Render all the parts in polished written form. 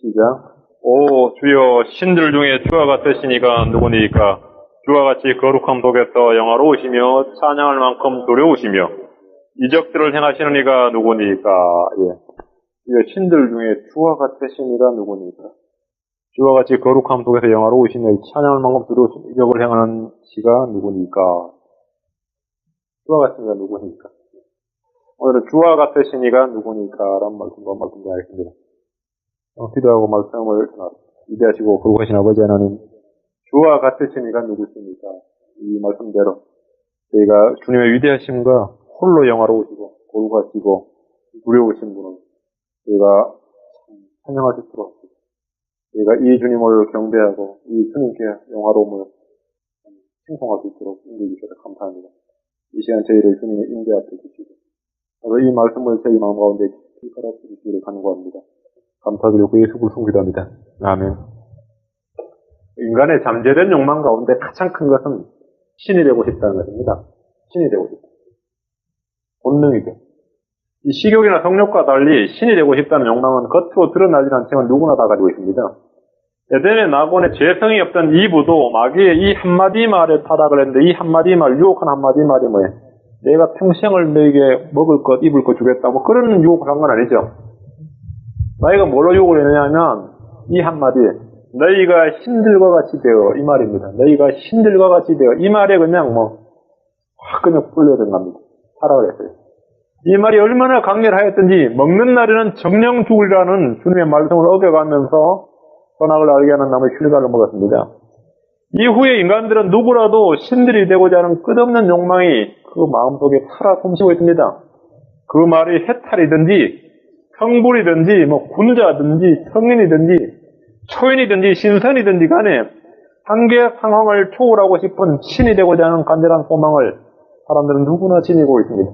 시작. 오 주여, 신들 중에 주와 같으시니가 누구니까? 주와 같이 거룩함 속에서 영화로우시며 찬양할 만큼 두려우시며 이적들을 행하시는 이가 누구니까? 예. 신들 중에 주와 같으시니가 누구니까? 주와 같이 거룩함 속에서 영화로우시며 찬양할 만큼 두려우시며 이적을 행하는 이가 누구니까? 주와 같으니가 누구니까? 오늘은 주와 같으시니가 누구니까? 라는 말씀과 말씀드리겠습니다. 기도하고 말씀을 위대하시고 거룩하신 아버지 하나님, 주와 같으시니가 누구십니까? 이 말씀대로 저희가 주님의 위대하심과 홀로 영화로우시고 거룩하시고 두려우신 분은 저희가 찬양할 수 있도록 하시고, 저희가 이 주님을 경배하고 이 주님께 영화로움을 칭송할 수 있도록 인도해 주셔서 감사합니다. 이 시간 저희를 주님의 인대 앞에 주시고 이 말씀을 저희 마음 가운데 깊이 주시기를 간구합니다. 감사드리고 예수를 기도합니다. 아멘. 인간의 잠재된 욕망 가운데 가장 큰 것은 신이 되고 싶다는 것입니다. 신이 되고 싶다. 본능이죠. 이 식욕이나 성욕과 달리 신이 되고 싶다는 욕망은 겉으로 드러나지 않지만 누구나 다 가지고 있습니다. 에덴의 낙원에 죄성이 없던 이브도 마귀의 이 한마디 말에 타락을 했는데, 이 한마디 말, 유혹한 한마디 말이 뭐예요? 내가 평생을 너에게 먹을 것, 입을 것 주겠다고, 그런 유혹을 한 건 아니죠. 마귀가 뭘로 유혹을 했느냐면 이 한마디, 너희가 신들과 같이 되어, 이 말입니다. 너희가 신들과 같이 되어, 이 말에 그냥 확 그냥 풀려든 겁니다. 타락을 했어요. 이 말이 얼마나 강렬하였든지 먹는 날에는 정령 죽으리라는 주님의 말씀을 어겨가면서 선악을 알게 하는 나무의 실과를 먹었습니다. 이후에 인간들은 누구라도 신들이 되고자 하는 끝없는 욕망이 그 마음속에 살아 숨쉬고 있습니다. 그 말이 해탈이든지 성불이든지 군자든지 성인이든지 초인이든지 신선이든지 간에 한계 상황을 초월하고 싶은 신이 되고자 하는 간절한 소망을 사람들은 누구나 지니고 있습니다.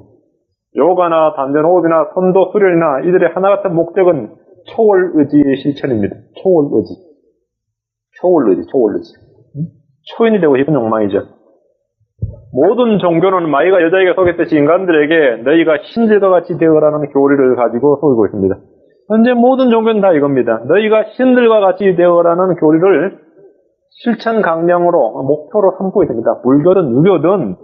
요가나 단전호흡이나 선도 수련이나 이들의 하나같은 목적은 초월의지의 실천입니다. 초월의지. 초인이 되고 싶은 욕망이죠. 모든 종교는 마귀가 여자에게 속였듯이 인간들에게 너희가 신들과 같이 되어라는 교리를 가지고 속이고 있습니다. 현재 모든 종교는 다 이겁니다. 너희가 신들과 같이 되어라는 교리를 실천 강령으로 목표로 삼고 있습니다. 불교든 유교든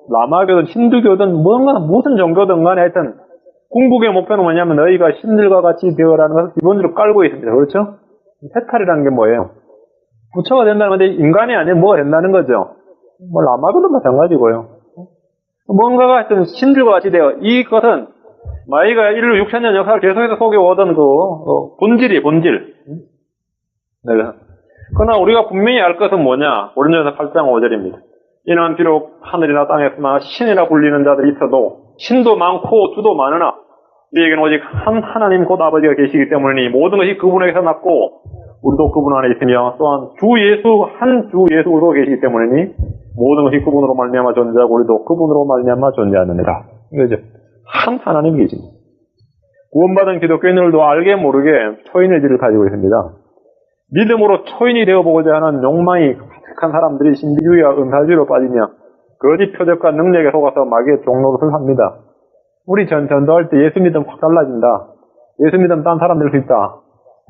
라마교든 힌두교든 무슨 종교든 간에 하여튼 궁극의 목표는 뭐냐면 너희가 신들과 같이 되어라는 것을 기본적으로 깔고 있습니다. 그렇죠? 해탈이라는 게 뭐예요? 부처가 된다는 건데 인간이 아니면 뭐가 된다는 거죠. 라마교도 마찬가지고요. 뭔가가 하여튼 신들과 같이 되어, 이것은 마귀가 인류 6,000년 역사를 계속해서 속여오던 본질. 그러나 우리가 분명히 알 것은 뭐냐? 고린도전서 8장 5절입니다. 이는 비록 하늘이나 땅에서나 신이라 불리는 자들이 있어도 신도 많고 주도 많으나 우리에게는 오직 한 하나님 곧 아버지가 계시기 때문이니 모든 것이 그분에게서 났고 우리도 그분 안에 있으며 또한 한 주 예수 그리스도 계시기 때문이니 모든 것이 그분으로 말미암아 존재하고 우리도 그분으로 말미암아 존재하느니라. 이거죠. 한 하나님이 계십니다. 구원받은 기독교인들도 알게 모르게 초인의지를 가지고 있습니다. 믿음으로 초인이 되어보고자 하는 욕망이 가득한 사람들이 신비주의와 은사주의로 빠지며 거짓 표적과 능력에 속아서 마귀의 종노릇을 합니다. 우리 전도할 때 예수 믿으면 확 달라진다. 예수 믿으면 딴 사람 될 수 있다.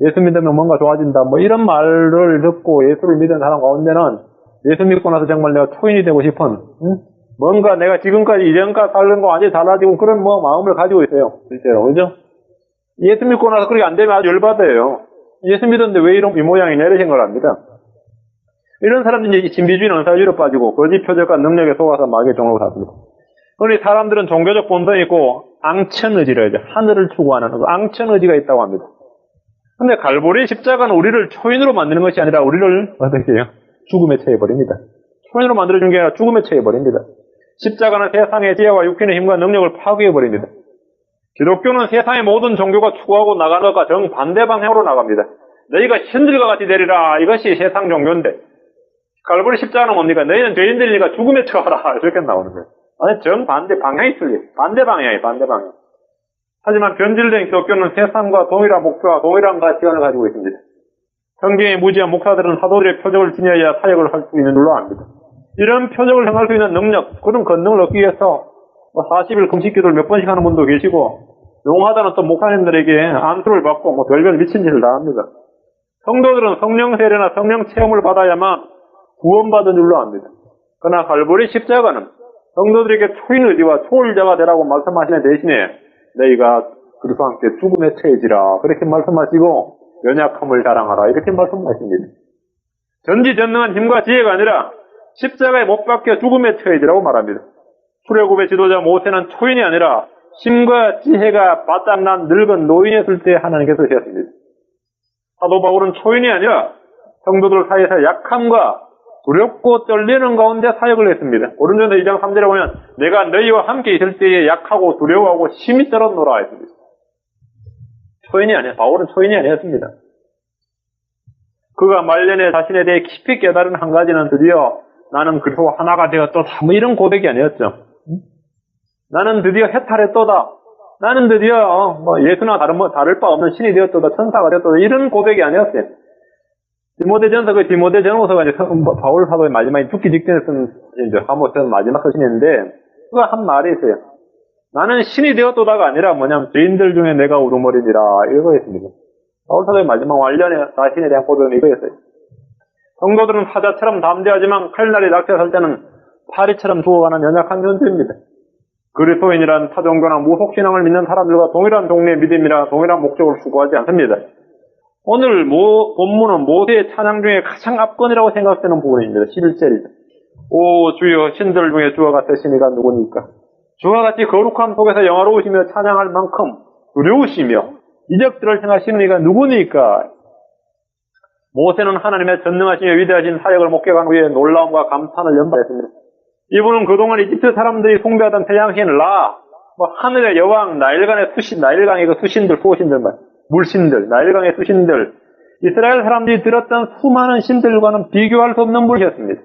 예수 믿으면 뭔가 좋아진다. 이런 말을 듣고 예수를 믿은 사람 가운데는 예수 믿고 나서 정말 내가 초인이 되고 싶은, 뭔가 내가 지금까지 이전과 다른 거 완전히 달라지고 그런 마음을 가지고 있어요. 실제로. 그죠? 예수 믿고 나서 그렇게 안 되면 아주 열받아요. 예수 믿었는데 왜 이 모양이냐 이런 생각을 합니다. 이런 사람들이 신비주의나 은사주의로 빠지고 거짓 표적과 능력에 속아서 마귀의 종로로 샀습니다. 그러니 사람들은 종교적 본성이 있고 앙천의지라 하죠. 하늘을 추구하는 앙천의지가 있다고 합니다. 근데 갈보리 십자가는 우리를 초인으로 만드는 것이 아니라 우리를 어떻게 해요? 죽음에 처해버립니다. 초인으로 만들어준 게 아니라 죽음에 처해버립니다. 십자가는 세상의 지혜와 육신의 힘과 능력을 파괴해버립니다. 기독교는 세상의 모든 종교가 추구하고 나가는 것과 정반대 방향으로 나갑니다. 너희가 신들과 같이 되리라. 이것이 세상 종교인데 갈보리 십자가는 뭡니까? 너희는 죄인들이니까 죽음에 처하라. 이렇게 나오는 거예요. 아니 정반대 방향이 틀려요. 반대 방향. 하지만 변질된 기독교는 세상과 동일한 목표와 동일한 가치관을 가지고 있습니다. 성경의 무지한 목사들은 사도들의 표적을 지녀야 사역을 할 수 있는 줄로 압니다. 이런 표적을 행할 수 있는 능력, 그런 권능을 얻기 위해서 40일 금식기도를 몇 번씩 하는 분도 계시고 용하다는 또 목사님들에게 안수를 받고 뭐 별별 미친 짓을 다 합니다. 성도들은 성령 세례나 성령 체험을 받아야만 구원받은 줄로 압니다. 그러나 갈보리 십자가는 성도들에게 초인 의지와 초월자가 되라고 말씀하시는 대신에 너희가 그리스도와 함께 죽음에 처해지라 그렇게 말씀하시고 연약함을 자랑하라 이렇게 말씀하십니다. 전지전능한 힘과 지혜가 아니라 십자가에 못 박혀 죽음에 처해지라고 말합니다. 출애굽의 지도자 모세는 초인이 아니라 힘과 지혜가 바닥난 늙은 노인이었을 때 하나님께서 주셨습니다. 사도 바울은 초인이 아니라 성도들 사이에서 약함과 두렵고 떨리는 가운데 사역을 했습니다. 고린도전서 2장 3절에 보면 내가 너희와 함께 있을 때에 약하고 두려워하고 심히 떨었노라 했습니다. 초인이 아니야. 바울은 초인이 아니었습니다. 그가 말년에 자신에 대해 깊이 깨달은 한 가지는 드디어 나는 그리스도와 하나가 되었도다. 뭐 이런 고백이 아니었죠. 나는 드디어 해탈했도다. 나는 드디어 예수나 다를 바 없는 신이 되었도다. 천사가 되었도다. 이런 고백이 아니었어요. 디모데전서 디모데전서가 이제 바울 사도의 마지막에 죽기 직전에 쓴 이제 하모스는 마지막 서신인데 그가 한 말이 있어요. 나는 신이 되었도다가 아니라 뭐냐면 죄인들 중에 내가 우두머리니라 이거였습니다. 바울 사도의 마지막 완전히 자신에 대한 고백은 이거였어요. 성도들은 사자처럼 담대하지만 칼날이 낚여설 때는 파리처럼 죽어가는 연약한 존재입니다. 그리스도인이란 타종교나 무속신앙을 믿는 사람들과 동일한 종류의 믿음이라 동일한 목적을 추구하지 않습니다. 오늘 본문은 모세의 찬양 중에 가장 압권이라고 생각되는 부분입니다. 11절이죠. 오 주여 신들 중에 주와 같으신 이가 누구니까? 주와 같이 거룩함 속에서 영화로우시며 찬양할 만큼 두려우시며 이적들을 행하시는 이가 누구니까? 모세는 하나님의 전능하시며 위대하신 사역을 목격한 후에 놀라움과 감탄을 연발했습니다. 이분은 그동안 이집트 사람들이 숭배하던 태양신 라, 하늘의 여왕, 나일강의 그 수신들, 수호신들, 물신들, 나일강의 수신들, 이스라엘 사람들이 들었던 수많은 신들과는 비교할 수 없는 분이었습니다.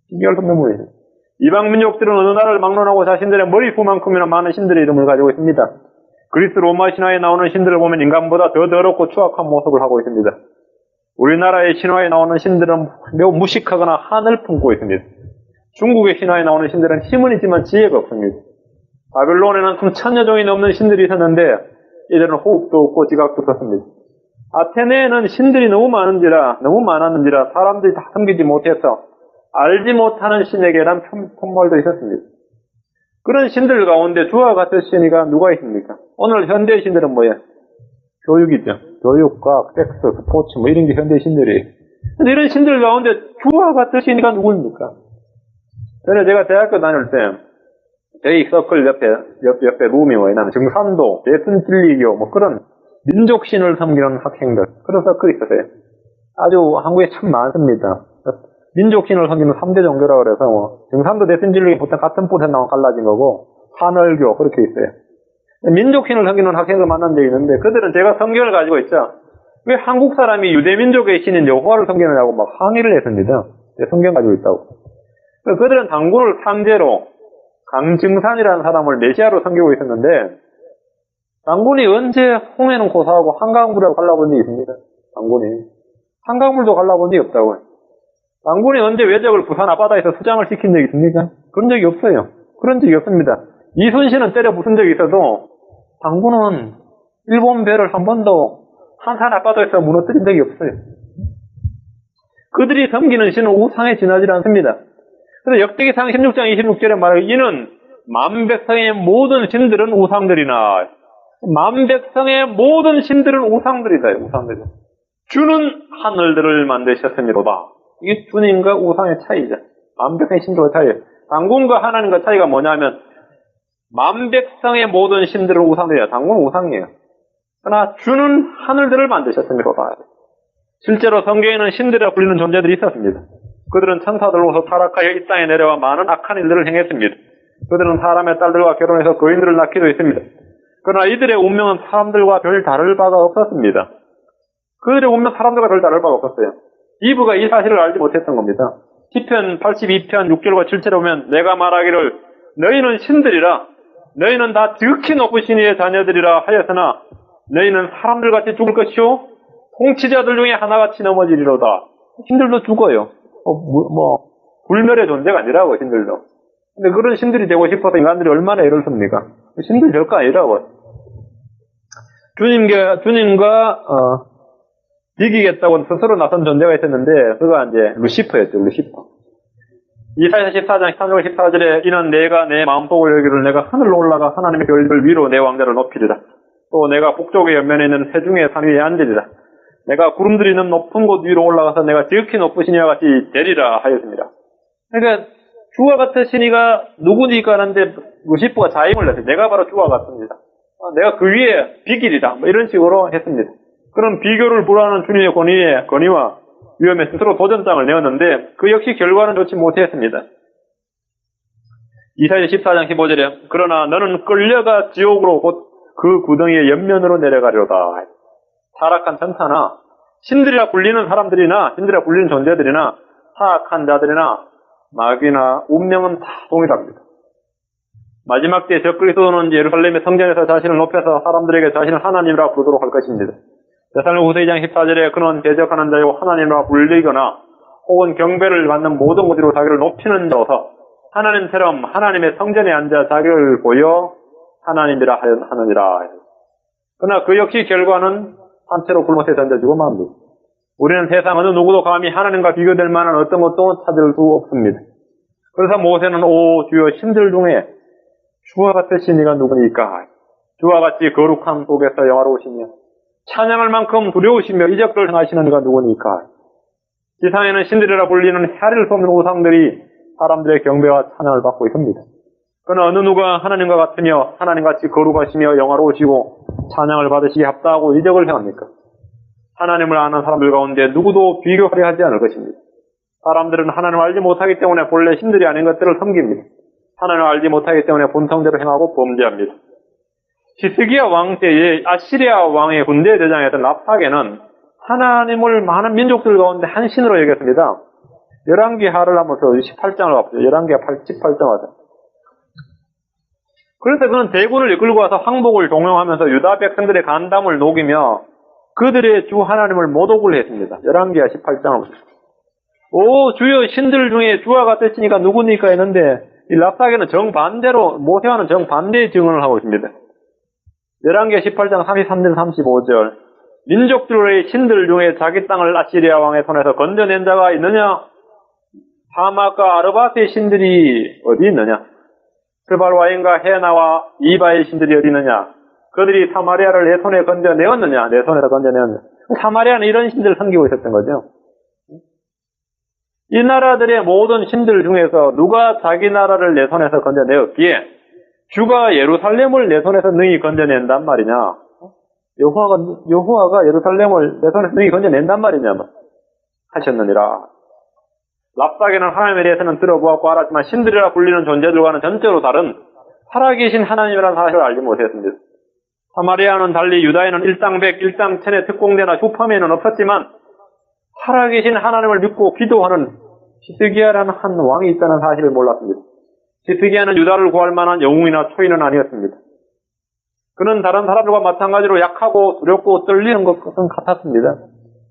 비교할 수 없는 분이었습니다. 이방 민족들은 어느 나라를 막론하고 자신들의 머리수만큼이나 많은 신들의 이름을 가지고 있습니다. 그리스 로마 신화에 나오는 신들을 보면 인간보다 더 더럽고 추악한 모습을 하고 있습니다. 우리나라의 신화에 나오는 신들은 매우 무식하거나 한을 품고 있습니다. 중국의 신화에 나오는 신들은 힘은 있지만 지혜가 없습니다. 바빌론에는 수천여 종이 넘는 신들이 있었는데 이들은 호흡도 없고 지각도 없었습니다. 아테네에는 신들이 너무 많았는지라 사람들이 다 섬기지 못해서 알지 못하는 신에게란 편말도 있었습니다. 그런 신들 가운데 주와 같은 신이가 누가 있습니까? 오늘 현대의 신들은 뭐예요? 교육이죠. 교육과 섹스, 스포츠 이런 게 현대의 신들이에요. 근데 이런 신들 가운데 주와 같은 신이가 누구입니까? 제가 대학교 다닐 때 저희 서클 옆에 룸이 뭐냐면 정산도, 대승진리교 그런 민족신을 섬기는 학생들 그런 서클이 있었어요. 아주 한국에 참 많습니다. 민족신을 섬기는 3대 종교라고 그래서 정산도, 대승진리교 보통 같은 뿔에 나온 갈라진 거고 한월교 그렇게 있어요. 민족신을 섬기는 학생들 만난 적이 있는데 그들은 제가 성경을 가지고 있죠. 왜 한국 사람이 유대민족의 신인 여호와를 섬기느냐고 막 항의를 했습니다. 성경 가지고 있다고. 그들은 단군을 상제로 강증산이라는 사람을 메시아로 섬기고 있었는데 단군이 언제 홍해는 고사하고 한강물하고 갈라본 적이 있습니까? 단군이 한강물도 갈라본 적이 없다고요. 단군이 언제 외적을 부산 앞바다에서 수장을 시킨 적이 있습니까? 그런 적이 없어요. 그런 적이 없습니다. 이순신은 때려 부순 적이 있어도 단군은 일본 배를 한 번도 한산 앞바다에서 무너뜨린 적이 없어요. 그들이 섬기는 신은 우상에 지나지 않습니다. 그래서 역대기상 16장 26절에 말하기 이는 만백성의 모든 신들은 우상들이나 만백성의 모든 신들은 우상들이다. 우상들. 주는 하늘들을 만드셨습니다. 이게 주님과 우상의 차이죠. 만백성의 신들의 차이예요. 단군과 하나님과 차이가 뭐냐면 만백성의 모든 신들은 우상들이야. 단군은 우상이에요. 그러나 주는 하늘들을 만드셨습니다. 실제로 성경에는 신들이라 불리는 존재들이 있었습니다. 그들은 천사들로서 타락하여 이 땅에 내려와 많은 악한 일들을 행했습니다. 그들은 사람의 딸들과 결혼해서 거인들을 낳기도 했습니다. 그러나 이들의 운명은 사람들과 별 다를 바가 없었습니다. 그들의 운명 사람들과 별 다를 바가 없었어요. 이브가 이 사실을 알지 못했던 겁니다. 시편 82편 6절과 7절에 보면 내가 말하기를 너희는 신들이라 너희는 다 지극히 높으신 이의 자녀들이라 하였으나 너희는 사람들같이 죽을 것이요 통치자들 중에 하나같이 넘어지리로다. 신들도 죽어요. 불멸의 존재가 아니라고, 신들도. 근데 그런 신들이 되고 싶어서 인간들이 얼마나 애를 씁니까? 신들 별거 아니라고. 주님과 이기겠다고 스스로 나선 존재가 있었는데 그가 이제 루시퍼였죠. 루시퍼. 이사야 14장 13절 14절에 이는 내가 내 마음속을 여기를 내가 하늘로 올라가 하나님의 별들 위로 내 왕자를 높이리라. 또 내가 북쪽의 옆면에 있는 해중의 산 위에 앉으리라. 내가 구름들이 있는 높은 곳 위로 올라가서 내가 지극히 높으신 이와 같이 되리라 하였습니다. 그러니까 주와 같으신 이가 누구니까 하는데 루시퍼가 자임을 했어요. 내가 바로 주와 같습니다. 내가 그 위에 비길이다. 뭐 이런 식으로 했습니다. 그런 비교를 불허하는 주님의 권위와 위험에 스스로 도전장을 내었는데 그 역시 결과는 좋지 못했습니다. 이사야 14장 15절에 그러나 너는 끌려가 지옥으로 곧 그 구덩이의 옆면으로 내려가려다. 타락한 천사나 신들이라 불리는 사람들이나 신들이라 불리는 존재들이나 타악한 자들이나 마귀나 운명은 다 동일합니다. 마지막 때 적그리스도는 예루살렘의 성전에서 자신을 높여서 사람들에게 자신을 하나님이라 부르도록 할 것입니다. 데살로니가후서 2장 14절에 그는 대적하는 자요 하나님이라 불리거나 혹은 경배를 받는 모든 곳으로 자기를 높이는 자로서 하나님처럼 하나님의 성전에 앉아 자기를 보여 하나님이라 하느니라. 그러나 그 역시 결과는 한채로 굴못에 던져지고 맙니다. 우리는 세상 어느 누구도 감히 하나님과 비교될 만한 어떤 것도 찾을 수 없습니다. 그래서 모세는 오 주여 신들 중에 주와 같으신 이가 누구니까? 주와 같이 거룩한 속에서 영화로우시며 찬양할 만큼 두려우시며 이적을 행하시는 이가 누구니까? 지상에는 신들이라 불리는 헤아릴 수 없는 우상들이 사람들의 경배와 찬양을 받고 있습니다. 그러나 어느 누가 하나님과 같으며 하나님같이 거룩하시며 영화로우시고 찬양을 받으시기 합당하고 이적을 행합니까? 하나님을 아는 사람들 가운데 누구도 비교하려 하지 않을 것입니다. 사람들은 하나님을 알지 못하기 때문에 본래 신들이 아닌 것들을 섬깁니다. 하나님을 알지 못하기 때문에 본성대로 행하고 범죄합니다. 히스기야 왕 때에 아시리아 왕의 군대 대장이었던 랍사게는 하나님을 많은 민족들 가운데 한 신으로 여겼습니다. 열왕기하를 하면서 18장을 봤죠. 열왕기하 18장 하죠. 그래서 그는 대군을 이끌고 와서 황복을 종용하면서 유다 백성들의 간담을 녹이며 그들의 주 하나님을 모독을 했습니다. 열왕기하 18장을 보죠. 오 주여 신들 중에 주와 같으시니까 누구니까 했는데 이 랍사게는 정반대로 모세와는 정반대의 증언을 하고 있습니다. 열왕기하 18장 33절 35절 민족들의 신들 중에 자기 땅을 아시리아 왕의 손에서 건져낸 자가 있느냐? 하마과 아르바스의 신들이 어디 있느냐? 스발와인과 헤나와 이바의 신들이 어디 있느냐? 그들이 사마리아를 내 손에 건져내었느냐? 내 손에서 건져내었느냐? 사마리아는 이런 신들을 섬기고 있었던 거죠. 이 나라들의 모든 신들 중에서 누가 자기 나라를 내 손에서 건져내었기에 주가 예루살렘을 내 손에서 능히 건져낸단 말이냐? 여호와가 예루살렘을 내 손에서 능히 건져낸단 말이냐? 하셨느니라. 랍사게는 하나님에 대해서는 들어보았고 알았지만 신들이라 불리는 존재들과는 전적으로 다른 살아계신 하나님이라는 사실을 알지 못했습니다. 사마리아는 달리 유다에는 일당백, 일당천에 특공대나 슈퍼맨은 없었지만 살아계신 하나님을 믿고 기도하는 히스기야라는 한 왕이 있다는 사실을 몰랐습니다. 히스기야는 유다를 구할 만한 영웅이나 초인은 아니었습니다. 그는 다른 사람들과 마찬가지로 약하고 두렵고 떨리는 것은 같았습니다.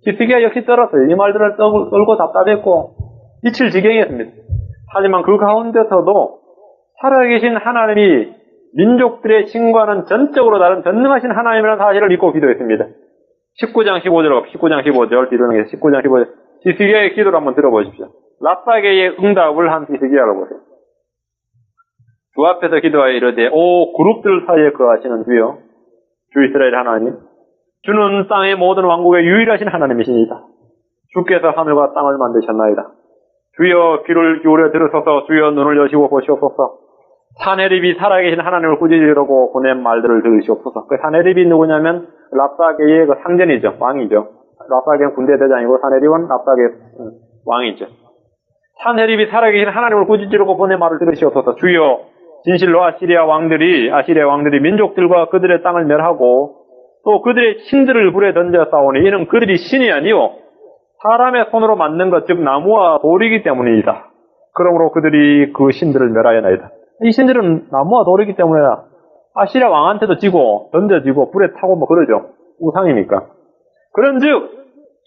히스기야 역시 떨었어요. 이 말들을 떨고 답답했고 미칠 지경이었습니다. 하지만 그 가운데서도 살아계신 하나님이 민족들의 신과는 전적으로 다른 전능하신 하나님이라는 사실을 믿고 기도했습니다. 19장 15절 뒤로는 19장 15절 히스기야의 기도를 한번 들어보십시오. 랍사게의 응답을 한 히스기야를 보세요. 주 앞에서 기도하여 이르되 오 그룹들 사이에 거하시는 주여 주 이스라엘 하나님 주는 땅의 모든 왕국의 유일하신 하나님이시니이다. 주께서 하늘과 땅을 만드셨나이다. 주여 귀를 기울여 들으소서. 주여 눈을 여시고 보시옵소서. 사네립이 살아계신 하나님을 꾸짖으려고 보낸 말들을 들으시옵소서. 그 사네립이 누구냐면 랍사게의 그 상전이죠. 왕이죠. 랍사게는 군대 대장이고 사네립은 랍사게 왕이죠. 사네립이 살아계신 하나님을 꾸짖으려고 보낸 말을 들으시옵소서. 주여 진실로 아시리아 왕들이 민족들과 그들의 땅을 멸하고 또 그들의 신들을 불에 던져 싸우니 이는 그들이 신이 아니오 사람의 손으로 만든 것 즉 나무와 돌이기 때문이다. 그러므로 그들이 그 신들을 멸하여나이다. 이 신들은 나무와 돌이기 때문에 아시리아 왕한테도 지고 던져지고 불에 타고 뭐 그러죠. 우상이니까. 그런즉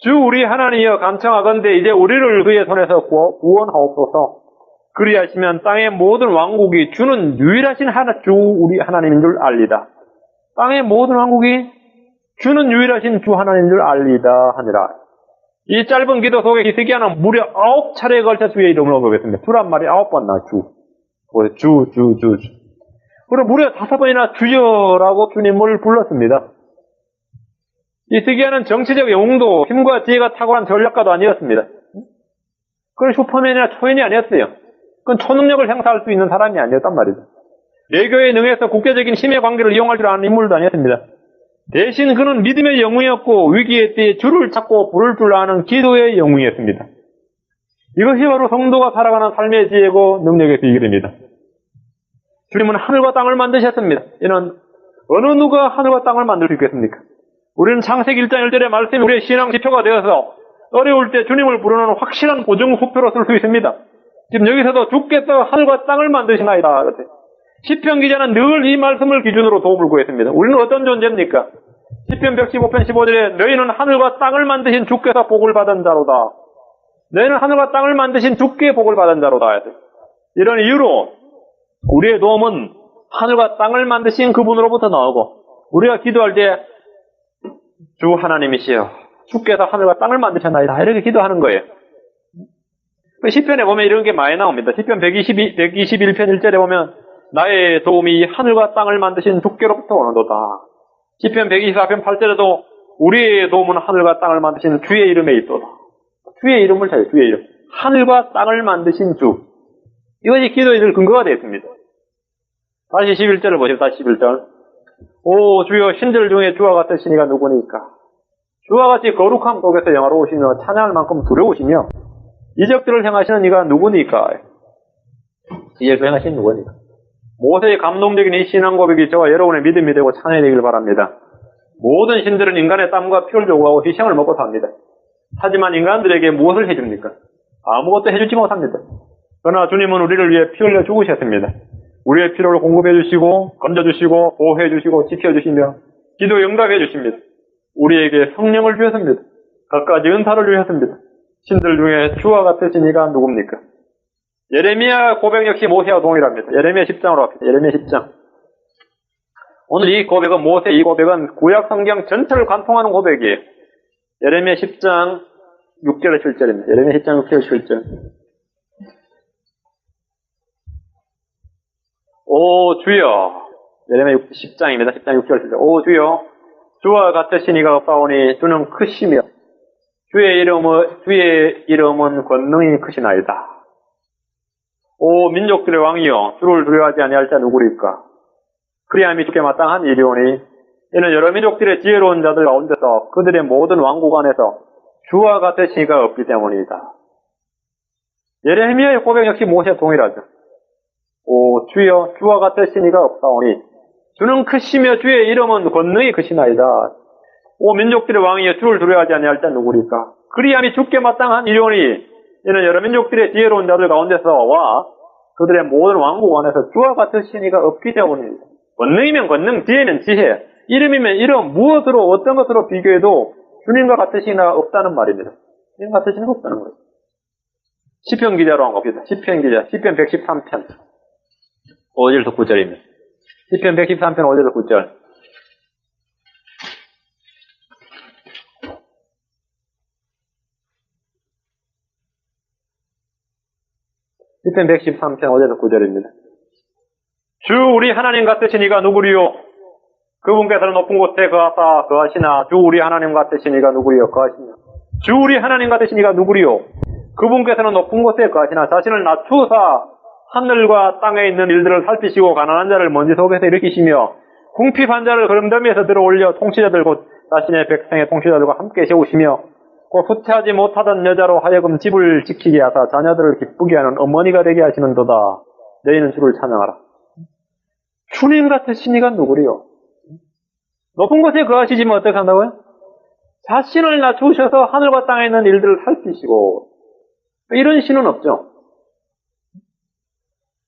주 우리 하나님이여 간청하건대 이제 우리를 그의 손에서 구원하옵소서. 그리하시면 땅의 모든 왕국이 주는 유일하신 주 우리 하나님인 줄 알리다. 땅의 모든 왕국이 주는 유일하신 주 하나님인 줄 알리다 하니라. 이 짧은 기도 속에 히스기야는 무려 9차례에 걸쳐 주의 이름을 언급했습니다. 주란 말이 9번 나와요. 주. 그리고 무려 5번이나 주여라고 주님을 불렀습니다. 히스기야는 정치적 영웅도 힘과 지혜가 탁월한 전략가도 아니었습니다. 그건 슈퍼맨이나 초인이 아니었어요. 그건 초능력을 행사할 수 있는 사람이 아니었단 말이죠. 외교에 능해서 국제적인 힘의 관계를 이용할 줄 아는 인물도 아니었습니다. 대신 그는 믿음의 영웅이었고 위기의 때에 주를 찾고 부를 줄 아는 기도의 영웅이었습니다. 이것이 바로 성도가 살아가는 삶의 지혜고 능력의 비결입니다. 주님은 하늘과 땅을 만드셨습니다. 이는 어느 누가 하늘과 땅을 만들 수 있겠습니까? 우리는 창세기 1장 1절의 말씀이 우리의 신앙 지표가 되어서 어려울 때 주님을 부르는 확실한 보증수표로 쓸 수 있습니다. 지금 여기서도 주께서 하늘과 땅을 만드시나이다. 시편 기자는 늘 이 말씀을 기준으로 도움을 구했습니다. 우리는 어떤 존재입니까? 시편 115편 15절에 너희는 하늘과 땅을 만드신 주께서 복을 받은 자로다. 너희는 하늘과 땅을 만드신 주께 복을 받은 자로다. 이런 이유로 우리의 도움은 하늘과 땅을 만드신 그분으로부터 나오고 우리가 기도할 때 주 하나님이시여 주께서 하늘과 땅을 만드셨나이다 이렇게 기도하는 거예요. 시편에 보면 이런 게 많이 나옵니다. 시편 121편 1절에 보면 나의 도움이 하늘과 땅을 만드신 주께로부터 오는도다. 시편 124편 8절에도 우리의 도움은 하늘과 땅을 만드신 주의 이름에 있도다. 주의 이름을 찾아요. 주의 이름. 하늘과 땅을 만드신 주. 이것이 기도의 늘 근거가 되어 있습니다. 다시 11절을 보시죠. 다시 11절. 오 주여 신들 중에 주와 같으신 이가 누구니까. 주와 같이 거룩함 속에서 영화로우시며 찬양할 만큼 두려우시며 이적들을 행하시는 이가 누구니까. 이적을 행하시는 누구니까. 모세의 감동적인 이 신앙 고백이 저와 여러분의 믿음이 되고 찬양이 되길 바랍니다. 모든 신들은 인간의 땀과 피를 요구하고 희생을 먹고 삽니다. 하지만 인간들에게 무엇을 해줍니까? 아무것도 해주지 못합니다. 그러나 주님은 우리를 위해 피 흘려 죽으셨습니다. 우리의 필요를 공급해 주시고 건져주시고 보호해 주시고 지켜주시며 기도 응답해 주십니다. 우리에게 성령을 주셨습니다. 갖가지 은사를 주셨습니다. 신들 중에 주와 같으신 이가 누굽니까? 예레미야 고백 역시 모세와 동일합니다. 예레미야 10장으로 합니다. 예레미야 10장. 오늘 이 고백은 이 고백은 구약 성경 전체를 관통하는 고백이에요. 예레미야 10장 6절에 7절입니다. 예레미야 10장 6절 7절. 오 주여. 예레미야 10장입니다. 10장 6절 7절. 오 주여. 주와 같으신 이가 없사오니 주는 크시며 주의 이름은 권능이 크시나이다. 오 민족들의 왕이여 주를 두려워하지 아니할 자 누구리까? 그리함이 주께 마땅한 일이오니 이는 여러 민족들의 지혜로운 자들 가운데서 그들의 모든 왕국 안에서 주와 같으신 이가 없기 때문이다. 예레미야의 고백 역시 모세와 동일하죠. 오 주여 주와 같으신 이가 없사오니 주는 크시며 주의 이름은 권능이 크시나이다. 오 민족들의 왕이여 주를 두려워하지 아니할 자 누구리까? 그리함이 주께 마땅한 일이오니 이는 여러 민족들의 지혜로운 자들 가운데서 와 그들의 모든 왕국 안에서 주와 같으신 이가 없기 때문입니다. 권능이면 권능, 지혜면 지혜, 이름이면 이름, 무엇으로 어떤 것으로 비교해도 주님과 같으신 이가 없다는 말입니다. 주님 같으신 이가 없다는 거예요. 시편 기자로 한 겁니다. 시편 기자, 시편 113편 5절에서 9절입니다. 시편 113편 5절에서 9절. 시편 113편 5절에서 9절입니다. 주 우리 하나님 같으신 이가 누구리요? 그분께서는 높은 곳에 거하시나 주 우리 하나님 같으신 이가 누구리요? 거하시냐? 주 우리 하나님 같으신 이가 누구리요? 그분께서는 높은 곳에 거하시나 자신을 낮추사 하늘과 땅에 있는 일들을 살피시고 가난한 자를 먼지 속에서 일으키시며 궁핍한 자를 그름더미에서 들어올려 통치자들 곧 자신의 백성의 통치자들과 함께 세우시며 곧 후퇴하지 못하던 여자로 하여금 집을 지키게 하사 자녀들을 기쁘게 하는 어머니가 되게 하시는도다. 너희는 주를 찬양하라. 주님 같으신 이가 누구리요? 높은 곳에 거하시지만 어떻게 한다고요? 자신을 낮추셔서 하늘과 땅에 있는 일들을 살피시고 이런 신은 없죠.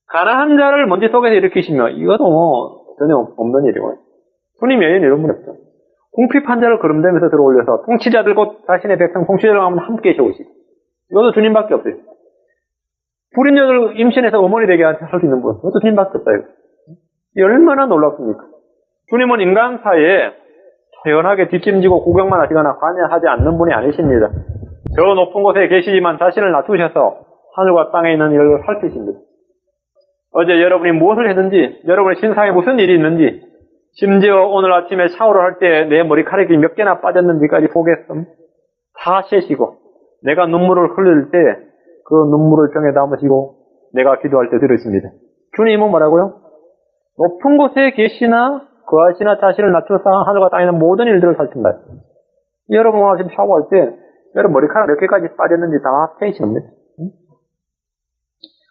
가난한 자를 먼지 속에서 일으키시며 이것도 전혀 없는 일이고요. 주님 외에는 이런 분 없죠. 궁핍한 자를 거름대면서 들어올려서 통치자들 곧 자신의 백성 통치자들과 함께 세우시고 이것도 주님밖에 없어요. 불인 여자를 임신해서 어머니 되게 할 수 있는 분 이것도 주님밖에 없어요. 얼마나 놀랍습니까? 주님은 인간 사이에 태연하게 뒷짐지고 구경만 하시거나 관여하지 않는 분이 아니십니다. 저 높은 곳에 계시지만 자신을 낮추셔서 하늘과 땅에 있는 일을 살피십니다. 어제 여러분이 무엇을 했는지, 여러분의 신상에 무슨 일이 있는지, 심지어 오늘 아침에 샤워를 할 때 내 머리카락이 몇 개나 빠졌는지까지 보겠음. 다 세시고, 내가 눈물을 흘릴 때 그 눈물을 병에 담으시고 내가 기도할 때 들으십니다. 주님은 뭐라고요? 높은 곳에 계시나 거하시나 자신을 낮춰서 하늘과 땅에 있는 모든 일들을 살핀다. 여러분 오늘 아침 샤워할 때 여러분 머리카락 몇 개까지 빠졌는지 다 세시는데.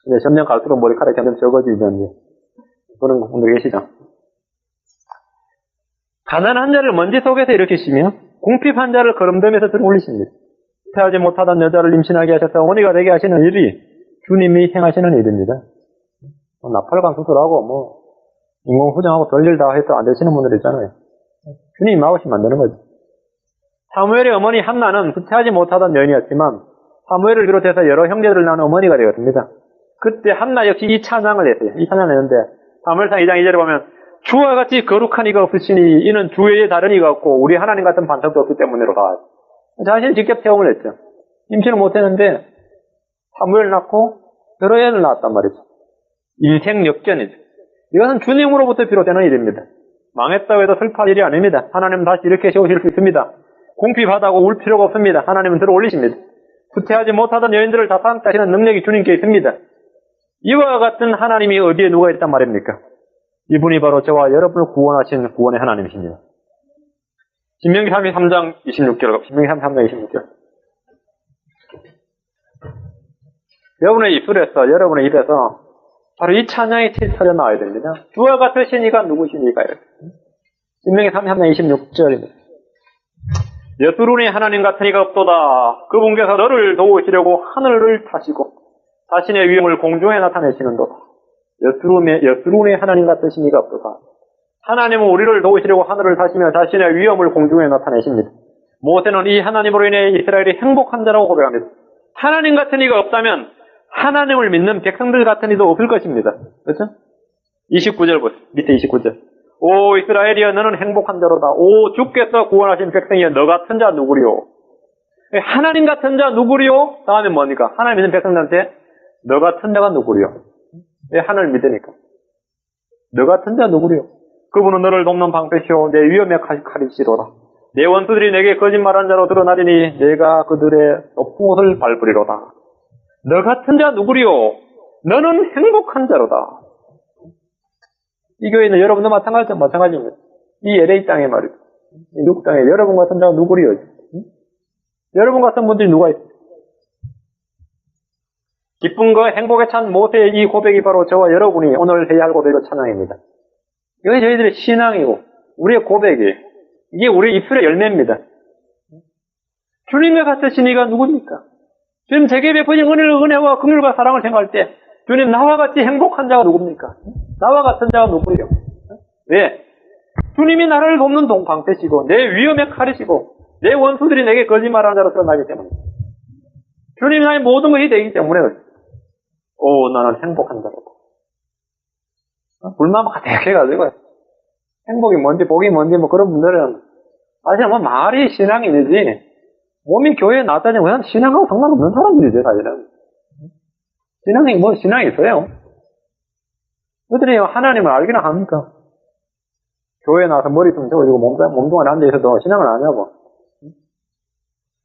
이제 점점 갈수록 머리카락이 점점 적어지는데 그런 분들 계시죠? 가난한 자를 먼지 속에서 일으키시며 궁핍한 자를 거름덤에서 들어 올리십니다. 태하지 못하던 여자를 임신하게 하셔서 어머니가 되게 하시는 일이 주님이 행하시는 일입니다. 나팔관 수술하고 인공수정하고 별일 다 해서 안 되시는 분들 있잖아요. 주님이 막으시면 안 되는 거죠. 사무엘의 어머니 한나는 태하지 못하던 여인이었지만 사무엘을 비롯해서 여러 형제들을 낳은 어머니가 되었습니다. 그때 한나 역시 이 찬양을 했어요. 이 찬양을 했는데 사무엘상 2장 2절에 보면 주와 같이 거룩한 이가 없으시니 이는 주 외에 다른 이가 없고 우리 하나님 같은 반석도 없기 때문이로다. 자신이 직접 체험을 했죠. 임신을 못했는데 사무엘 낳고 여러 애를 낳았단 말이죠. 인생 역전이죠. 이것은 주님으로부터 비롯되는 일입니다. 망했다고 해도 슬퍼할 일이 아닙니다. 하나님은 다시 이렇게 세우실 수 있습니다. 궁핍하다고 울 필요가 없습니다. 하나님은 들어 올리십니다. 후퇴하지 못하던 여인들을 다 삼게 하시는 능력이 주님께 있습니다. 이와 같은 하나님이 어디에 누가 있단 말입니까? 이분이 바로 저와 여러분을 구원하신 구원의 하나님이십니다. 신명기 33장 26절, 신명기 33장 26절. 여러분의 입술에서, 여러분의 입에서 바로 이 찬양이 터져 나와야 됩니다. 주와 같으신 이가 누구시니까? 신명기 33장 26절입니다. 여수론의 하나님 같은 이가 없도다. 그분께서 너를 도우시려고 하늘을 타시고 자신의 위엄을 공중에 나타내시는도다. 여수론의 하나님 같으신 이가 없도다. 하나님은 우리를 도우시려고 하늘을 타시며 자신의 위엄을 공중에 나타내십니다. 모세는 이 하나님으로 인해 이스라엘이 행복한 자라고 고백합니다. 하나님 같은 이가 없다면 하나님을 믿는 백성들 같은 이도 없을 것입니다. 그렇죠? 29절 보세요. 밑에 29절. 오 이스라엘이여 너는 행복한 자로다. 오 주께서 구원하신 백성이여 너 같은 자 누구리요? 하나님 같은 자 누구리요? 다음에 뭡니까? 하나님 믿는 백성들한테 너 같은 자가 누구리요? 왜 하나님을 믿으니까. 너 같은 자 누구리요? 그분은 너를 돕는 방패시오 내 위엄의 칼이시로다. 내 원수들이 내게 거짓말한 자로 드러나리니 내가 그들의 높은 곳을 밟으리로다. 너 같은 자 누구리요? 너는 행복한 자로다. 이 교회는 여러분도 마찬가지입니다. 이 LA 땅에 말이죠. 이 미국 땅에 여러분 같은 자가 누구리요? 응? 여러분 같은 분들이 누가 있어요? 기쁨과 행복에 찬 모세의 이 고백이 바로 저와 여러분이 오늘 해야 할 고백의 찬양입니다. 이게 저희들의 신앙이고 우리의 고백이에요. 이게 우리 입술의 열매입니다. 주님과 같으신 이가 누굽니까? 주님 제게 베푸신 은혜와 긍휼과 사랑을 생각할 때 주님 나와 같이 행복한 자가 누굽니까? 나와 같은 자가 누구예요? 왜? 주님이 나를 돕는 방패시고 내 위엄의 칼이시고 내 원수들이 내게 거짓말하는 자로 드러나기 때문에 주님이 나의 모든 것이 되기 때문에 나는 행복한 자로다. 불만 가득해가지고 행복이 뭔지 복이 뭔지 그런 분들은 사실 말이 신앙인이지 몸이 교회에 나왔다니 그냥 신앙하고 상관없는 사람들이죠 사실은. 신앙이 있어요? 그들이 하나님을 알기나 합니까? 교회에 나와서 머리 좀 세워지고 몸뚱아리 앉아있어도 신앙을 안 하냐고.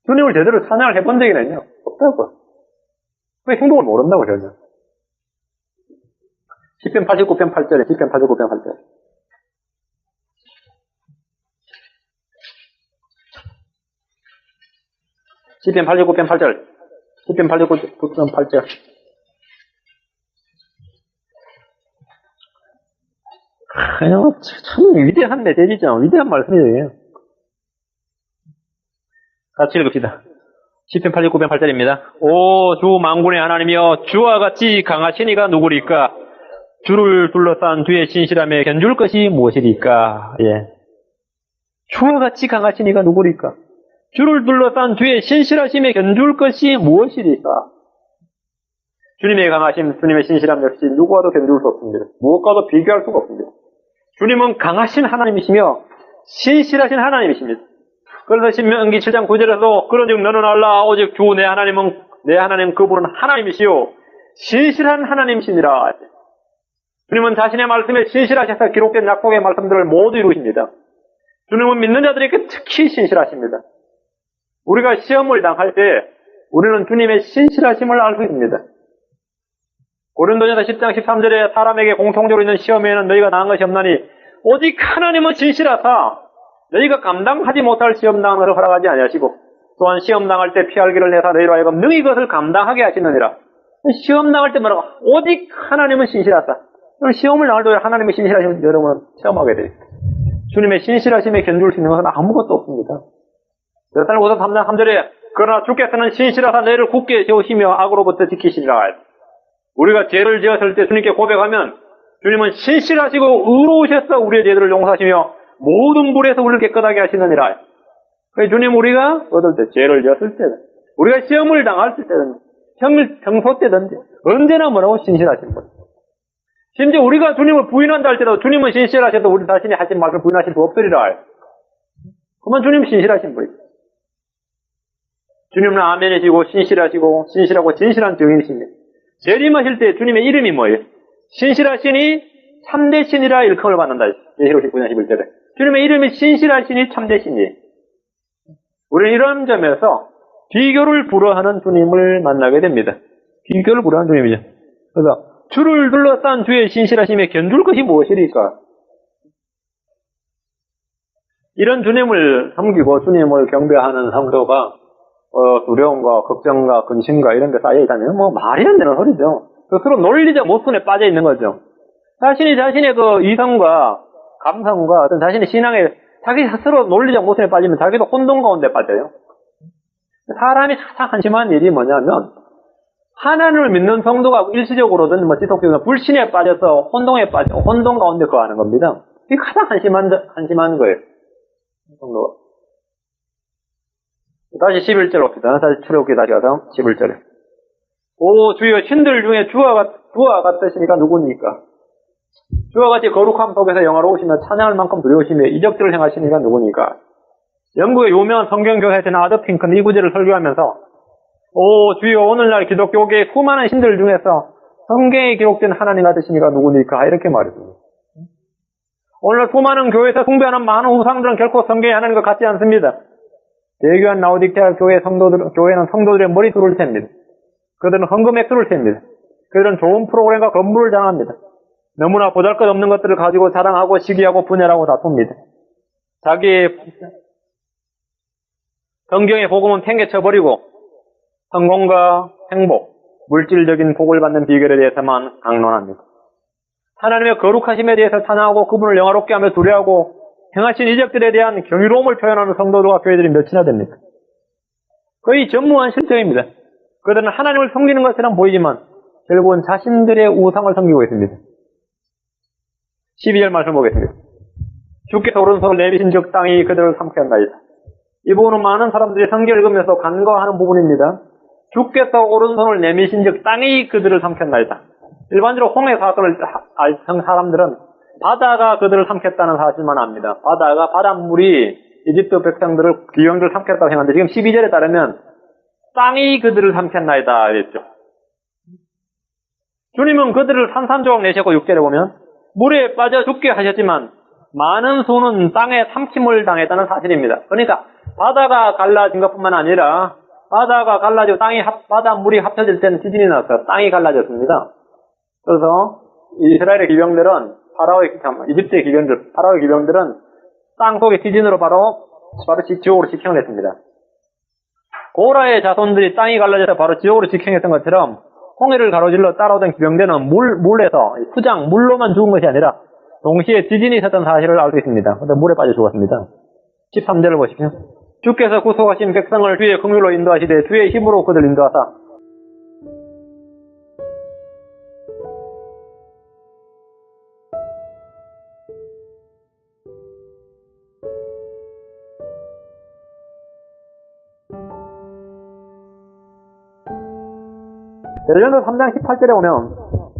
주님을 제대로 찬양을 해본 적이 있냐? 없다고. 왜 행복을 모른다고 전혀. 10편 89편 8절에 10편 89편 8절. 시편 89편 8절. 시편 89편 8절. 참 위대한 메시지죠. 위대한 말씀이에요. 같이 읽읍시다. 시편 89편 8절입니다. 오 주 만군의 하나님이여 주와 같이 강하신 이가 누구리까? 주를 둘러싼 주의 신실함에 견줄 것이 무엇이리까? 예. 주와 같이 강하신 이가 누구리까? 주를 둘러싼 주의 신실하심에 견줄 것이 무엇이리까? 주님의 강하심, 주님의 신실함 역시 누구와도 견줄 수 없습니다. 무엇과도 비교할 수가 없습니다. 주님은 강하신 하나님이시며 신실하신 하나님이십니다. 그래서 신명기 7장 9절에서 그런즉 너는 알라 오직 주 내 하나님 그분은 하나님이시요 신실한 하나님이시니라. 주님은 자신의 말씀에 신실하셔서 기록된 약속의 말씀들을 모두 이루십니다. 주님은 믿는 자들에게 특히 신실하십니다. 우리가 시험을 당할 때 우리는 주님의 신실하심을 알 수 있습니다. 고린도전서 10장 13절에 사람에게 공통적으로 있는 시험에는 너희가 당한 것이 없나니 오직 하나님은 신실하사 너희가 감당하지 못할 시험 당하는 것을 허락하지 아니하시고 또한 시험 당할 때 피할 길을 내사 너희로 하여금 능히 그것을 감당하게 하시느니라. 시험 당할 때 뭐라고? 오직 하나님은 신실하사. 시험을 당할 때 하나님의 신실하심을 여러분 체험하게 됩니다. 주님의 신실하심에 견줄 수 있는 것은 아무것도 없습니다. 데살로니가서 3장 3절에 그러나 주께서는 신실하사 너희를 굳게 세우시며 악으로부터 지키시리라. 우리가 죄를 지었을 때 주님께 고백하면 주님은 신실하시고 의로우셔서 우리의 죄들을 용서하시며 모든 불에서 우리를 깨끗하게 하시느니라. 그래서 주님 우리가 얻을 때 죄를 지었을 때는 우리가 시험을 당할 때든 평소 때든지 언제나 뭐라고 신실하신 분. 심지어 우리가 주님을 부인한다 할 때도 주님은 신실하셔도 우리 자신이 하신 말을 부인하실 수 없으리라. 그러면 주님 신실하신 분이죠. 주님은 아멘이시고 신실하시고 신실하고 진실한 증인이십니다. 재림하실 때 주님의 이름이 뭐예요? 신실하시니 참되신이라 일컬을 받는다. 예시록 19장 11절에. 주님의 이름이 신실하시니 참되시니. 우리는 이런 점에서 비교를 불허하는 주님을 만나게 됩니다. 비교를 불허하는 주님이죠. 그래서 주를 둘러싼 주의 신실하심에 견줄 것이 무엇이리까? 이런 주님을 섬기고 주님을 경배하는 성도가 두려움과 걱정과 근심과 이런 게 쌓여있다면 말이 안 되는 소리죠. 스스로 논리적 모순에 빠져 있는 거죠. 자신의 그 이성과 감성과 어떤 자신의 신앙에 자기 스스로 논리적 모순에 빠지면 자기도 혼돈 가운데 빠져요. 사람이 가장 한심한 일이 뭐냐면 하나님을 믿는 성도가 일시적으로든 지속적으로 불신에 빠져서 혼돈 가운데 거하는 겁니다. 이게 가장 한심한 거예요. 성도가. 다시 11절 봅시다. 다시 출애굽기 다시 가서 11절에. 오 주여 신들 중에 주와 같으시니까 누구니까? 주와 같이 거룩함 속에서 영화로우시며 찬양할 만큼 두려우시며 이적들을 행하시니까 누구니까? 영국의 유명한 성경교사였던 아더 핑크는 이 구절을 설교하면서 오 주여 오늘날 기독교계의 수많은 신들 중에서 성경에 기록된 하나님 같으시니까 누구니까? 이렇게 말했습니다. 오늘 수많은 교회에서 숭배하는 많은 우상들은 결코 성경에 하나님과 같지 않습니다. 대교한 라오디게아 교회는 성도들의 머리수를 셉니다. 그들은 헌금 액수를 셉니다. 그들은 좋은 프로그램과 건물을 자랑합니다. 너무나 보잘것없는 것들을 가지고 자랑하고 시기하고 분열하고 다툽니다. 자기의 성경의 복음은 팽개쳐버리고 성공과 행복, 물질적인 복을 받는 비결에 대해서만 강론합니다. 하나님의 거룩하심에 대해서 찬양하고 그분을 영화롭게 하며 두려워하고 행하신 이적들에 대한 경이로움을 표현하는 성도들과 교회들이 몇이나 됩니까? 거의 전무한 실정입니다. 그들은 하나님을 섬기는 것처럼 보이지만 결국은 자신들의 우상을 섬기고 있습니다. 12절 말씀 보겠습니다. 주께서 오른손을 내미신 즉 땅이 그들을 삼켰나이다. 이 부분은 많은 사람들이 성경을 읽으면서 간과하는 부분입니다. 주께서 오른손을 내미신 즉 땅이 그들을 삼켰나이다. 일반적으로 홍해 사건을 알던 사람들은 바다가 그들을 삼켰다는 사실만 압니다. 바닷물이 이집트 백성들을 귀형들을 삼켰다고 생각하는데 지금 12절에 따르면 땅이 그들을 삼켰나이다 그랬죠. 주님은 그들을 산산조각 내셨고 6절에 보면 물에 빠져 죽게 하셨지만 많은 수는 땅에 삼킴을 당했다는 사실입니다. 그러니까 바다가 갈라진 것뿐만 아니라 바다가 갈라지고 바닷물이 합쳐질 때는 지진이 났어요. 땅이 갈라졌습니다. 그래서 이스라엘의 기병들은 이집트의 기병들, 파라오의 기병들은 땅 속의 지진으로 바로 지옥으로 직행을 했습니다. 고라의 자손들이 땅이 갈라져서 바로 지옥으로 직행했던 것처럼 홍해를 가로질러 따라오던 기병대는 물로만 죽은 것이 아니라 동시에 지진이 있었던 사실을 알 수 있습니다. 그런데 물에 빠져 죽었습니다. 13절을 보십시오. 주께서 구속하신 백성을 주의 긍휼로 인도하시되 주의 힘으로 그들 인도하사 베드로전서 3장 18절에 보면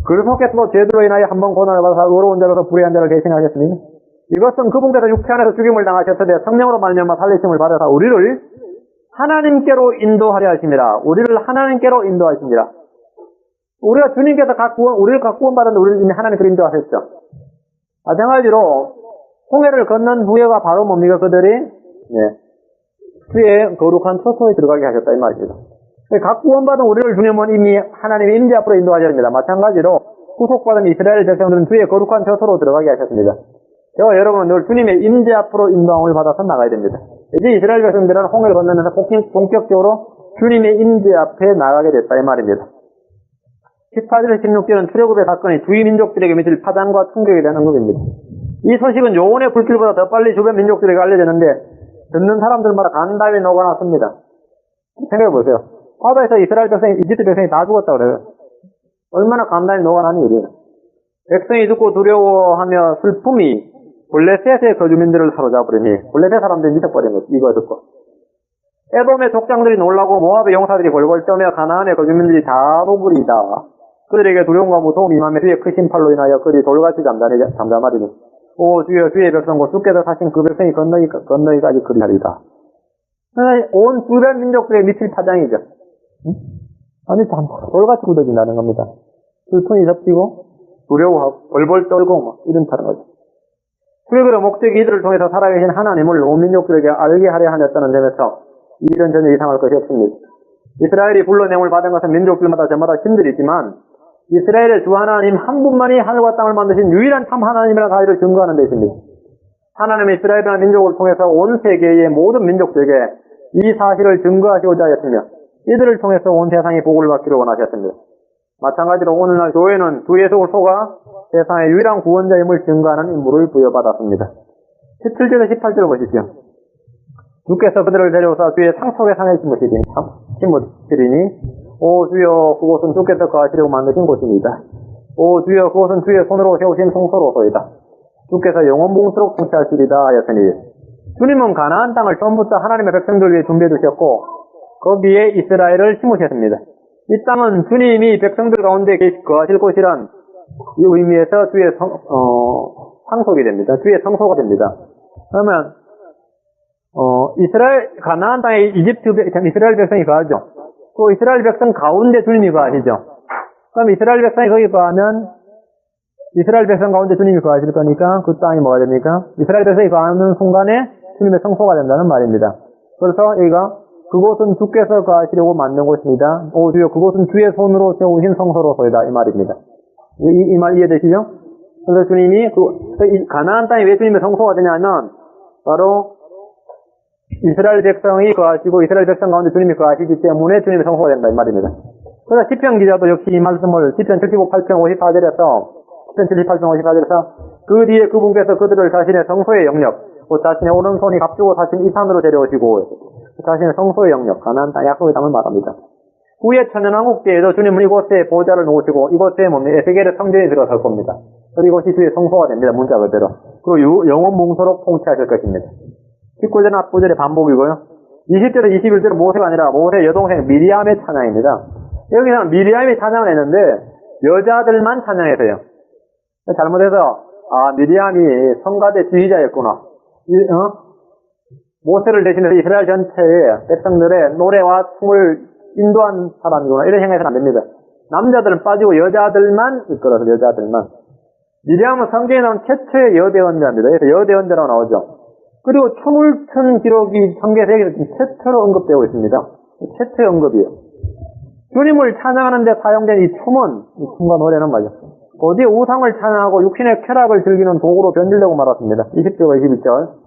그리스도께서 죄들로 인하여 한번 고난을 받아서 의로운 자로서 불의한 자를 대신하셨으니 이것은 그분께서 육체 안에서 죽임을 당하셨을 때 성령으로 말미암아 살리심을 받아서 우리를 하나님께로 인도하려 하십니다. 우리를 하나님께로 인도하십니다. 우리가 주님께서 우리를 각 구원받았는데 우리를 이미 하나님께로 인도하셨죠. 마찬가지로 홍해를 건넌 후에가 바로 뭡니까? 그들이 주의 거룩한 처소에 들어가게 하셨다 이 말입니다. 각 구원받은 우리를 주님은 이미 하나님의 임재 앞으로 인도하셨습니다. 마찬가지로 구속받은 이스라엘 백성들은 주의 거룩한 처소로 들어가게 하셨습니다. 저와 여러분은 늘 주님의 임재 앞으로 인도함을 받아서 나가야 됩니다. 이제 이스라엘 백성들은 홍해를 건너면서 본격적으로 주님의 임재 앞에 나가게 됐다 이 말입니다. 18절 16절은 출애굽의 사건이 주위 민족들에게 미칠 파장과 충격에 대한 언급입니다. 이 소식은 요원의 불길보다 더 빨리 주변 민족들에게 알려졌는데 듣는 사람들마다 간담이 녹아났습니다. 생각해보세요. 바다에서 이스라엘 백성이, 이집트 백성이 다 죽었다고 그래요. 얼마나 간담이 녹아나는 일이에요. 백성이 듣고 두려워하며 슬픔이 블레셋의 거주민들을 사로잡으려니 블레셋 사람들이 미쳐버린 거죠. 이거 듣고. 에돔의 족장들이 놀라고 모압의 용사들이 골골 떠며 가나안의 거주민들이 다도굴이다. 그들에게 두려움과 무서움이 임하며 주의 크신 팔로 인하여 그들이 돌같이 잠잠하리니 오 주여 주의 백성 곧 주께서 사신 그 백성이 건너기까지 그리하리다. 온 주변 민족들에 미칠 파장이죠. 아니 돌같이 굳어진다는 겁니다. 슬픔이 덮이고 두려워하고 벌벌 떨고 막 이런다는 거죠. 출애굽의 목적이 이들을 통해서 살아계신 하나님을 온 민족들에게 알게 하려 하였다는 점에서 이 일은 전혀 이상할 것이 없습니다. 이스라엘이 불러냄을 받은 것은 민족들마다 저마다 힘들이지만 이스라엘의 주 하나님 한 분만이 하늘과 땅을 만드신 유일한 참 하나님이라는 사실을 증거하는 데 있습니다. 하나님은 이스라엘이라는 민족을 통해서 온 세계의 모든 민족들에게 이 사실을 증거하시고자 하였으며 이들을 통해서 온 세상이 복을 받기를 원하셨습니다. 마찬가지로 오늘날 교회는 주 예수 그리스도가 세상의 유일한 구원자임을 증거하는 임무를 부여받았습니다. 17절에 18절 보십시오. 주께서 그들을 데려오사 주의 상속의 상에 심으시리니 오 주여 그곳은 주께서 거하시려고 만드신 곳입니다. 오 주여 그곳은 주의 손으로 세우신 성소로소이다. 주께서 영원봉수록 통치하시리다 하였으니 주님은 가나안 땅을 처음부터 하나님의 백성들 위해 준비해 두셨고 거기에 이스라엘을 심으셨습니다. 이 땅은 주님이 백성들 가운데 거하실 곳이란 이 의미에서 주의 상속이 됩니다. 주의 성소가 됩니다. 그러면 가나안 땅에 이스라엘 백성이 거하죠. 그 이스라엘 백성 가운데 주님이 거하시죠. 그럼 이스라엘 백성이 거기 거하면 이스라엘 백성 가운데 주님이 거하실 거니까 그 땅이 뭐가 됩니까? 이스라엘 백성이 거하는 순간에 주님의 성소가 된다는 말입니다. 그래서 여기가 그곳은 주께서 거하시려고 만든 곳입니다. 오 주여 그곳은 주의 손으로 세우신 성소로소이다 이 말입니다. 이 말 이해되시죠? 그래서 주님이 가나안 땅이 왜 주님의 성소가 되냐면 바로 이스라엘 백성이 거하시고 이스라엘 백성 가운데 주님이 거하시기 때문에 주님의 성소가 된다 이 말입니다. 그래서 시편 기자도 역시 이 말씀을 시편 75, 8편 54절에서 시편 78편 54절에서 그 뒤에 그분께서 그들을 자신의 성소의 영역 자신의 오른손이 값주고 사신 이 산으로 데려오시고 자신의 성소의 영역 가나안 땅 약속의 땅을 말합니다. 후에 천연왕국 때에도 주님은 이곳에 보좌를 놓으시고 이곳에 에스겔의 성전에 들어설 겁니다. 그리고 이것이 주의 성소가 됩니다. 문자 그대로. 그리고 영원 몽소록 통치하실 것입니다. 19절 앞부절의 반복이고요. 20절에 21절은 모세가 아니라 모세 여동생 미리암의 찬양입니다. 여기서는 미리암이 찬양을 했는데 여자들만 찬양해서요. 잘못해서 미리암이 성가대 지휘자였구나. 모세를 대신해서 이스라엘 전체의 백성들의 노래와 춤을 인도한 사람이구나. 이런 생각해서는 안 됩니다. 남자들은 빠지고 여자들만 이끌어서 여자들만. 미리암은 성경에 나온 최초의 여대원자입니다. 그래서 여대원자라고 나오죠. 그리고 춤을 춘 기록이 성경에서 최초로 언급되고 있습니다. 최초의 언급이에요. 주님을 찬양하는 데 사용된 이 춤은, 이 춤과 노래는 말이죠. 어디 우상을 찬양하고 육신의 쾌락을 즐기는 도구로 변질되고 말았습니다. 20절과 21절.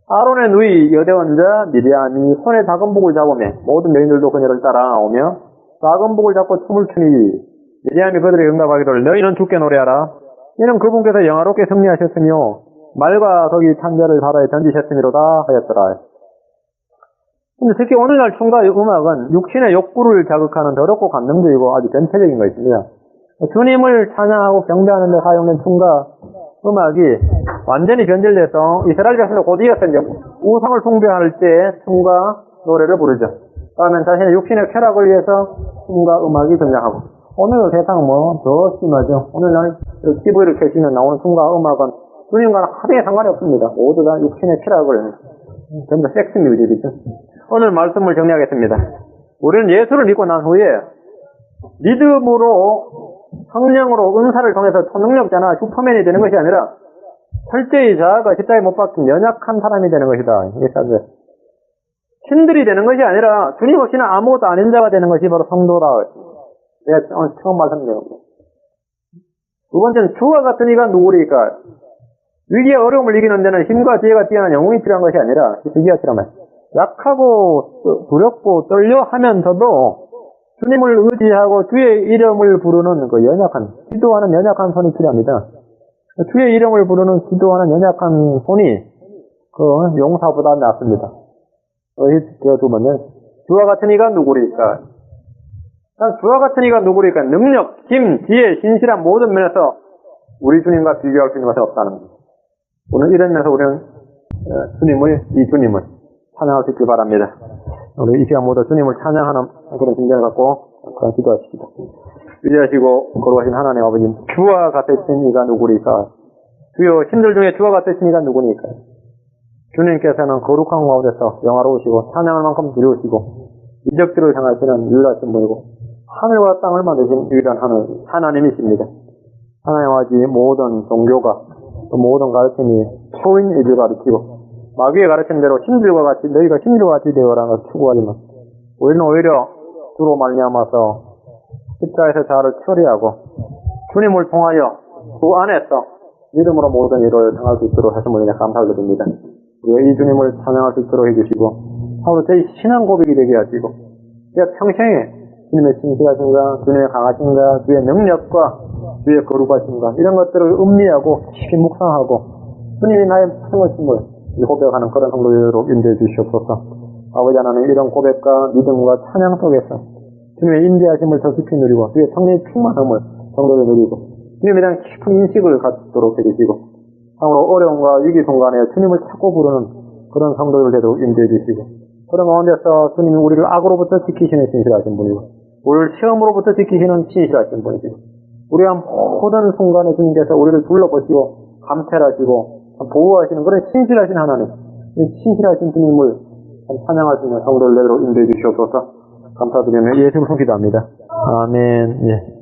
아론의 누이 여대원자 미리암이 손에 작은 복을 잡으며 모든 여인들도 그녀를 따라오며 작은 복을 잡고 춤을 추니 미리암이 그들에게 응답하기를 너희는 주께 노래하라. 이는 그분께서 영화롭게 승리하셨으며 말과 거기 찬자를 바다에 던지셨음이로다 하였더라. 근데 특히 오늘날 춤과 음악은 육신의 욕구를 자극하는 더럽고 감정적이고 아주 변태적인 것입니다. 주님을 찬양하고 경배하는 데 사용된 춤과 음악이 완전히 변질돼서 이스라엘 백성들 곧 이어서 이제 우상을 숭배할 때 춤과 노래를 부르죠. 그러면 자신의 육신의 쾌락을 위해서 춤과 음악이 등장하고 오늘 세상은 더 심하죠. 오늘날 TV를 켜시면 나오는 춤과 음악은 주님과는 하등에 상관이 없습니다. 모두 다 육신의 쾌락을, 전부 다 섹스 뮤직이죠. 오늘 말씀을 정리하겠습니다. 우리는 예수를 믿고 난 후에 믿음으로 성령으로 은사를 통해서 초능력자나 슈퍼맨이 되는 것이 아니라 철저히 자아가 십자가에 못 박힌 연약한 사람이 되는 것이다. 이게 사실 신들이 되는 것이 아니라 주님 없이는 아무것도 아닌 자가 되는 것이 바로 성도다. 내가 오늘 처음 말씀드린 겁니다. 두 번째는 주와 같은 이가 누구리까? 위기와 어려움을 이기는 데는 힘과 지혜가 뛰어난 영웅이 필요한 것이 아니라 위기와처럼 약하고 두렵고 떨려 하면서도 주님을 의지하고 주의 이름을 부르는 그 연약한, 기도하는 연약한 손이 필요합니다. 주의 이름을 부르는 기도하는 연약한 손이 그 용사보다 낫습니다. 두 번째, 주와 같은 이가 누구리까? 주와 같은 이가 누구리까? 능력, 힘, 지혜, 신실한 모든 면에서 우리 주님과 비교할 수 있는 것은 없다는 겁니다. 오늘 이런 면에서 우리는 이 주님을 찬양할 수 있길 바랍니다. 우리 이 시간 모두 주님을 찬양하는 그런 심정을 갖고 기도하십시다. 위대하시고 거룩하신 하나님 아버지, 주와 같으신 이가 누구리까? 주여, 신들 중에 주와 같으신 이가 누구니까? 주님께서는 거룩한 가운데서 영화로우시고 찬양할 만큼 두려우시고 이적들을 향하시는 유일하신 분이고 하늘과 땅을 만드신 유일한 하나님이십니다. 하나님 아버지, 모든 종교가 또 모든 가르침이 초인의를 가르치고 마귀의 가르친 대로 신들과 같이 너희가 신들과 같이 되어라는 것을 추구하지만 우리는 오히려 주로 말미암아서 십자가에서 자아를 처리하고 주님을 통하여 그 안에서 믿음으로 모든 일을 행할 수 있도록 하심을 감사를 드립니다. 이 주님을 찬양할 수 있도록 해주시고 하루 저희 신앙 고백이 되게 하시고 제가 평생에 주님의 신실하신가, 주님의 강하신가, 주의 능력과 주의 거룩하신가 이런 것들을 음미하고 깊이 묵상하고 주님이 나의 승하심을 고백하는 그런 성도들로 인도해 주시옵소서. 아버지 하나님, 이런 고백과 믿음과 찬양 속에서 주님의 인도하심을 더 깊이 누리고 주의 성령의 충만함을 성도를 누리고 주님에 대한 깊은 인식을 갖도록 해주시고 참으로 어려움과 위기 순간에 주님을 찾고 부르는 그런 성도들 되도록 인도해 주시고 그런 가운데서 주님이 우리를 악으로부터 지키시는 신실하신 분이고 우리를 시험으로부터 지키시는 신실하신 분이시고 우리가 모든 순간에 주님께서 우리를 둘러보시고 감찰하시고 보호하시는 그런 신실하신 하나님, 신실하신 주님을 찬양할 수 있는 성도를 내도록 인도해 주시옵소서. 감사드리며 예수를 기도합니다. 아멘. 예.